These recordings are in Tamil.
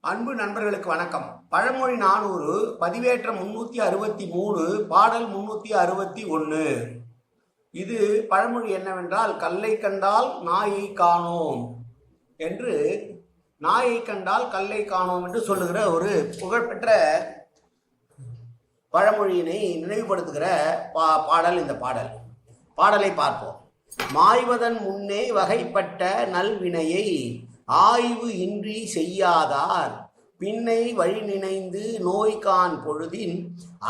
அன்பு நண்பர்களுக்கு வணக்கம். பழமொழி 400 பதிவேற்றம் 363 பாடல் 361. இது பழமொழி என்னவென்றால், கல்லை கண்டால் நாயை காணோம் என்று, நாயை கண்டால் கல்லை காணோம் என்று சொல்லுகிற ஒரு புகழ்பெற்ற பழமொழியினை நினைவுபடுத்துகிற பாடல் இந்த பாடலை பார்ப்போம். மாய்வதன் முன்னே வகைப்பட்ட நல்வினையை ஆய்வு இன்றி செய்யாதார் பின்னை வழி நினைந்து நோய்கான் பொழுதின்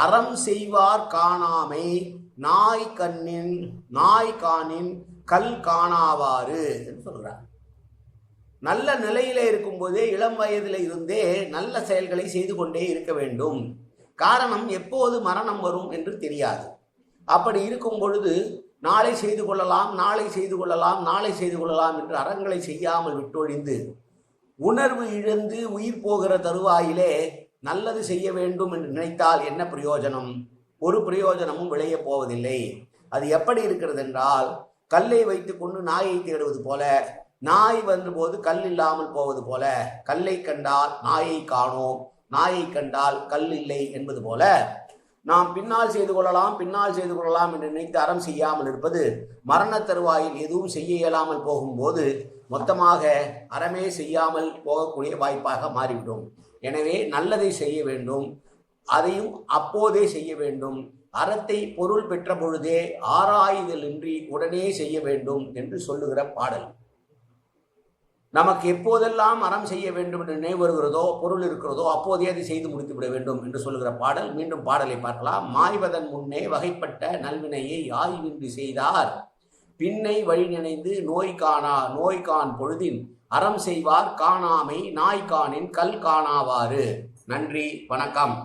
அறம் செய்வார் காணாமை நாய் காணின் கல் காணாவாறு என்று சொல்றார். நல்ல நிலையில இருக்கும் போதே, இளம் வயதில் இருந்தே நல்ல செயல்களை செய்து கொண்டே இருக்க வேண்டும். காரணம், எப்போது மரணம் வரும் என்று தெரியாது. அப்படி இருக்கும் பொழுது நாளை செய்து கொள்ளலாம் என்று அறங்களை செய்யாமல் விட்டொழிந்து உணர்வு இழந்து உயிர் போகிற தருவாயிலே நல்லது செய்ய வேண்டும் என்று நினைத்தால் என்ன பிரயோஜனம்? ஒரு பிரயோஜனமும் விளைய போவதில்லை. அது எப்படி இருக்கிறது என்றால், கல்லை வைத்து கொண்டு நாயை தேடுவது போல, நாய் வந்தபோது கல் இல்லாமல் போவது போல, கல்லை கண்டால் நாயை காணோம், நாயை கண்டால் கல் இல்லை என்பது போல, நாம் பின்னால் செய்து கொள்ளலாம் என்று நினைத்து அறம் செய்யாமல் இருப்பது மரண தருவாயில் எதுவும் செய்ய இயலாமல் போகும்போது மொத்தமாக அறமே செய்யாமல் போகக்கூடிய வாய்ப்பாக மாறிவிடும். எனவே நல்லதை செய்ய வேண்டும், அதையும் அப்போதே செய்ய வேண்டும். அறத்தை பொருள் பெற்ற பொழுதே ஆராய்தல் இன்றி உடனே செய்ய வேண்டும் என்று சொல்லுகிற பாடல். நமக்கு எப்போதெல்லாம் அறம் செய்ய வேண்டும் என்று நினைவு வருகிறதோ, பொருள் இருக்கிறதோ, அப்போதே அதை செய்து முடித்து விட வேண்டும் என்று சொல்லுகிற பாடல். மீண்டும் பாடலை பார்க்கலாம். மாய்வதன் முன்னே வகைப்பட்ட நல்வினையை ஆய்வின்றி செய்தார் பின்னை வழி நினைந்து நோய்கான் பொழுதின் அறம் செய்வார் காணாமை நாய்கானின் கல் காணாவாறு. நன்றி, வணக்கம்.